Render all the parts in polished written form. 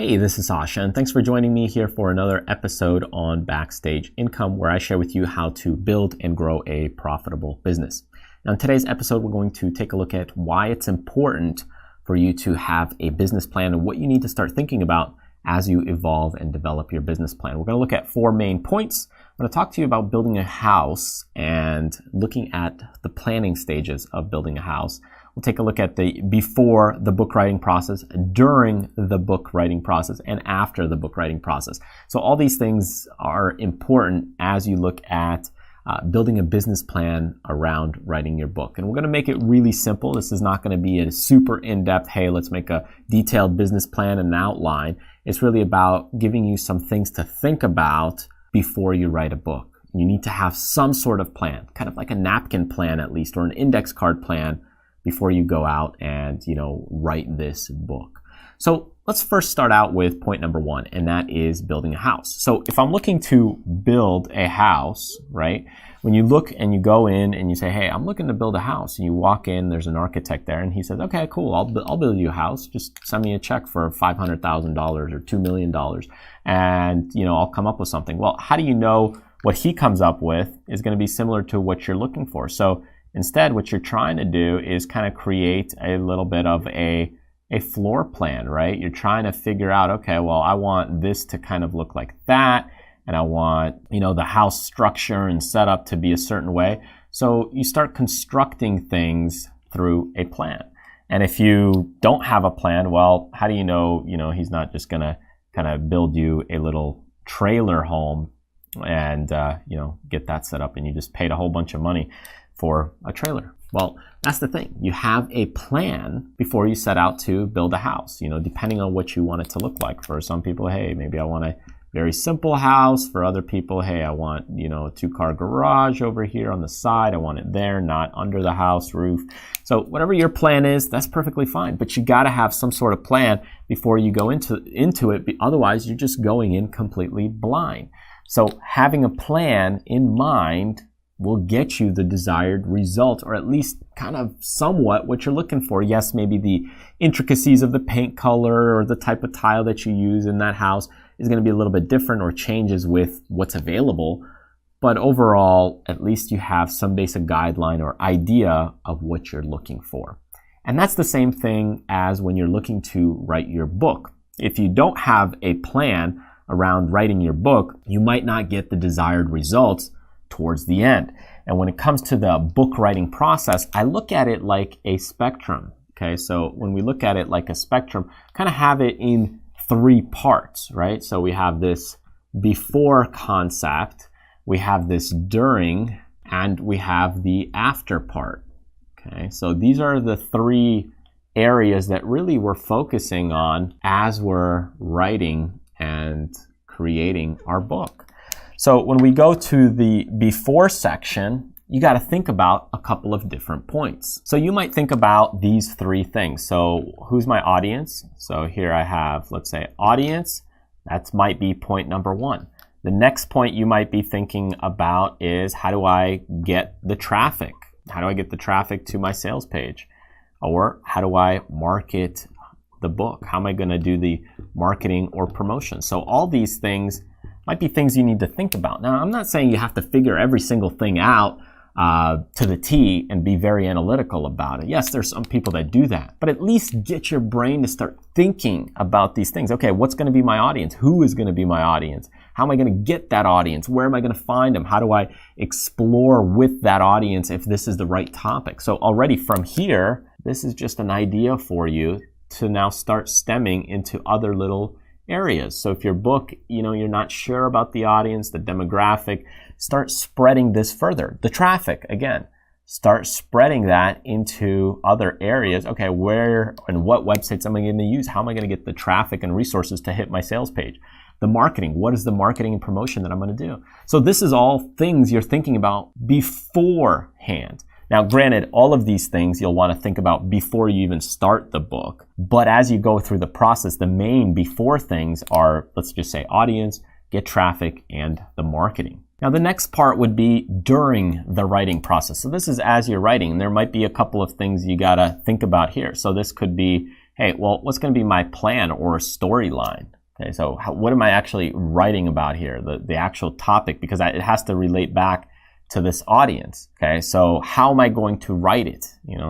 Hey, this is Sasha, and thanks for joining me here for another episode on Backstage Income, where I share with you how to build and grow a profitable business. Now, in today's episode, we're going to take a look at why it's important for you to have a business plan and what you need to start thinking about as you evolve and develop your business plan. We're going to look at 4 main points. I'm going to talk to you about building a house and looking at the planning stages of building a house. We'll take a look at the before the book writing process, during the book writing process, and after the book writing process. So all these things are important as you look at building a business plan around writing your book. And we're going to make it really simple. This is not going to be a super in-depth, hey, let's make a detailed business plan and an outline. It's really about giving you some things to think about before you write a book. You need to have some sort of plan, kind of like a napkin plan at least, or an index card plan before you go out and, write this book. So let's first start out with point number 1, and that is building a house. So if I'm looking to build a house, right, when you look and you go in and you say, hey, I'm looking to build a house, and you walk in, there's an architect there, and he says, okay, cool, I'll build you a house. Just send me a check for $500,000 or $2 million, and, I'll come up with something. Well, how do you know what he comes up with is going to be similar to what you're looking for? So instead, what you're trying to do is kind of create a little bit of a floor plan, right? You're trying to figure out, okay, well, I want this to kind of look like that, and I want, the house structure and setup to be a certain way. So you start constructing things through a plan. And if you don't have a plan, well, how do you know, he's not just going to kind of build you a little trailer home and, get that set up, and you just paid a whole bunch of money for a trailer. Well, that's the thing. You have a plan before you set out to build a house, depending on what you want it to look like. For some people, hey, maybe I want a very simple house. For other people, hey, I want, a 2-car garage over here on the side. I want it there, not under the house roof. So whatever your plan is, that's perfectly fine. But you got to have some sort of plan before you go into it. Otherwise, you're just going in completely blind. So having a plan in mind will get you the desired result, or at least kind of somewhat what you're looking for. Yes, maybe the intricacies of the paint color or the type of tile that you use in that house is going to be a little bit different or changes with what's available. But overall, at least you have some basic guideline or idea of what you're looking for. And that's the same thing as when you're looking to write your book. If you don't have a plan around writing your book, you might not get the desired results towards the end. And when it comes to the book writing process, I look at it like a spectrum. Okay, so when we look at it like a spectrum, kind of have it in 3 parts, right? So we have this before concept, we have this during, and we have the after part. Okay, so these are the 3 areas that really we're focusing on as we're writing and creating our book. So when we go to the before section, you got to think about a couple of different points. So you might think about these 3 things. So who's my audience? So here I have, let's say, audience. That might be point number 1. The next point you might be thinking about is, how do I get the traffic? How do I get the traffic to my sales page? Or how do I market the book? How am I going to do the marketing or promotion? So all these things might be things you need to think about. Now, I'm not saying you have to figure every single thing out to the T and be very analytical about it. Yes, there's some people that do that, but at least get your brain to start thinking about these things. Okay, what's going to be my audience? Who is going to be my audience? How am I going to get that audience? Where am I going to find them? How do I explore with that audience if this is the right topic? So already from here, this is just an idea for you to now start stemming into other little areas. So if your book, you're not sure about the audience, the demographic, start spreading this further. The traffic, again, start spreading that into other areas. Okay, where and what websites am I going to use? How am I going to get the traffic and resources to hit my sales page? The marketing, what is the marketing and promotion that I'm going to do? So this is all things you're thinking about beforehand. Now, granted, all of these things you'll want to think about before you even start the book. But as you go through the process, the main before things are, let's just say, audience, get traffic, and the marketing. Now, the next part would be during the writing process. So this is as you're writing. There might be a couple of things you got to think about here. So this could be, hey, well, what's going to be my plan or storyline? Okay, so what am I actually writing about here? The actual topic, because it has to relate back to this audience. Okay, so how am I going to write it?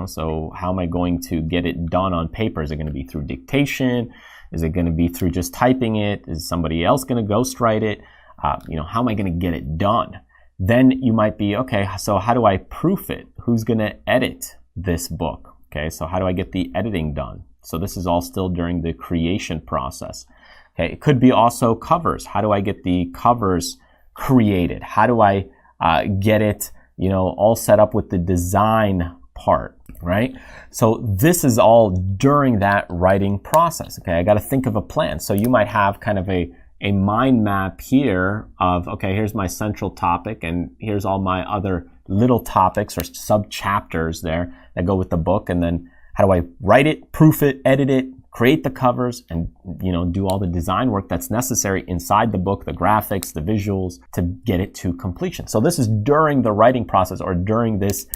So how am I going to get it done on paper? Is it going to be through dictation? Is it going to be through just typing it? Is somebody else going to ghostwrite it? How am I going to get it done? Then you might be, okay, so how do I proof it? Who's going to edit this book? Okay, so how do I get the editing done? So this is all still during the creation process. Okay, it could be also covers. How do I get the covers created? How do I get it, all set up with the design part, right? So this is all during that writing process. Okay, I got to think of a plan. So you might have kind of a mind map here of, okay, here's my central topic and here's all my other little topics or sub chapters there that go with the book. And then how do I write it, proof it, edit it, create the covers, and do all the design work that's necessary inside the book, the graphics, the visuals, to get it to completion. So this is during the writing process or during this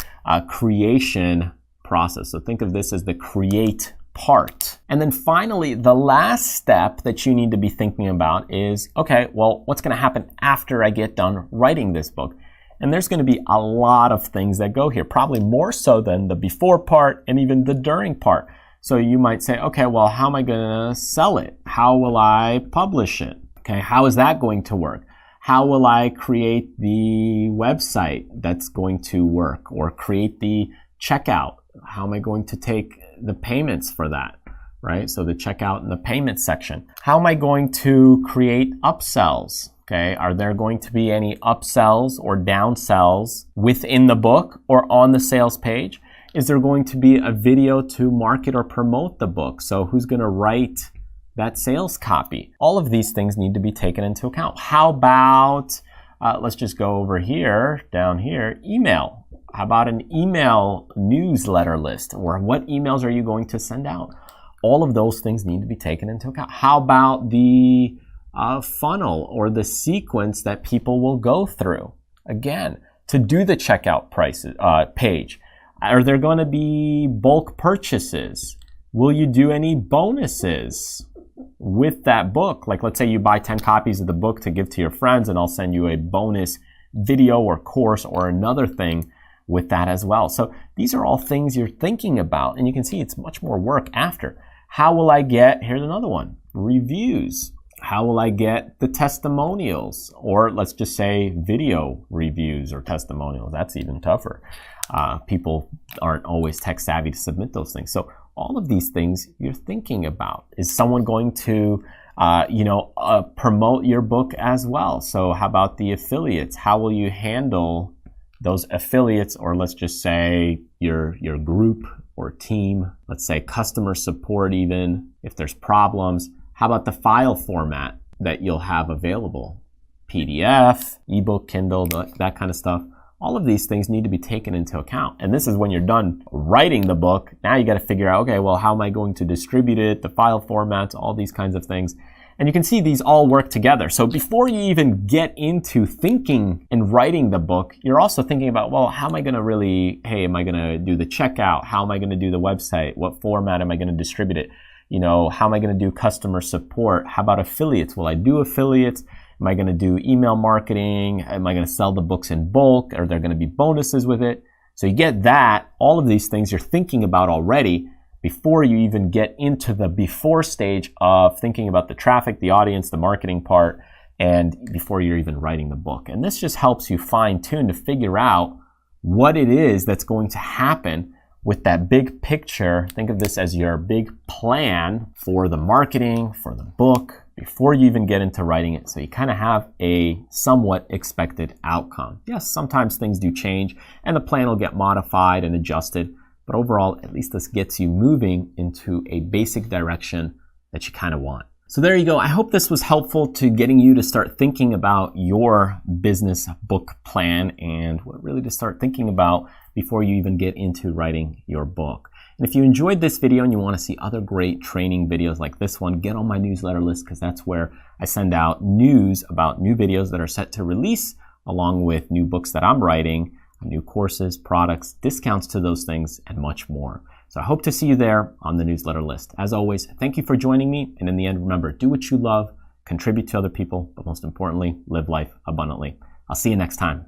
creation process. So think of this as the create part. And then finally, the last step that you need to be thinking about is, okay, well, what's going to happen after I get done writing this book? And there's going to be a lot of things that go here, probably more so than the before part and even the during part. So you might say, okay, well, how am I going to sell it? How will I publish it? Okay, how is that going to work? How will I create the website that's going to work, or create the checkout? How am I going to take the payments for that, right? So the checkout and the payment section. How am I going to create upsells? Okay, are there going to be any upsells or downsells within the book or on the sales page? Is there going to be a video to market or promote the book? So who's going to write that sales copy? All of these things need to be taken into account. How about, let's just go over here, down here, email. How about an email newsletter list? Or what emails are you going to send out? All of those things need to be taken into account. How about the funnel or the sequence that people will go through? Again, to do the checkout page. Are there going to be bulk purchases? Will you do any bonuses with that book? Like, let's say you buy 10 copies of the book to give to your friends, and I'll send you a bonus video or course or another thing with that as well. So these are all things you're thinking about, and you can see it's much more work after. How will I get, here's another one, reviews. How will I get the testimonials? Or let's just say video reviews or testimonials. That's even tougher. People aren't always tech savvy to submit those things. So all of these things you're thinking about. Is someone going to, promote your book as well? So how about the affiliates? How will you handle those affiliates, or let's just say your group or team? Let's say customer support even, if there's problems. How about the file format that you'll have available? PDF, ebook, Kindle, that kind of stuff. All of these things need to be taken into account. And this is when you're done writing the book. Now you got to figure out, okay, well, how am I going to distribute it, the file formats, all these kinds of things. And you can see these all work together. So before you even get into thinking and writing the book, you're also thinking about, well, how am I going to really, am I going to do the checkout? How am I going to do the website? What format am I going to distribute it? How am I going to do customer support? How about affiliates? Will I do affiliates? Am I going to do email marketing? Am I going to sell the books in bulk? Are there going to be bonuses with it? So you get that, all of these things you're thinking about already before you even get into the before stage of thinking about the traffic, the audience, the marketing part, and before you're even writing the book. And this just helps you fine tune to figure out what it is that's going to happen with that big picture. Think of this as your big plan for the marketing, for the book, before you even get into writing it. So you kind of have a somewhat expected outcome. Yes, sometimes things do change and the plan will get modified and adjusted, but overall, at least this gets you moving into a basic direction that you kind of want. So there you go. I hope this was helpful to getting you to start thinking about your business book plan and what really to start thinking about before you even get into writing your book. And if you enjoyed this video and you want to see other great training videos like this one, get on my newsletter list, because that's where I send out news about new videos that are set to release, along with new books that I'm writing, new courses, products, discounts to those things, and much more. So I hope to see you there on the newsletter list. As always, thank you for joining me. And in the end, remember, do what you love, contribute to other people, but most importantly, live life abundantly. I'll see you next time.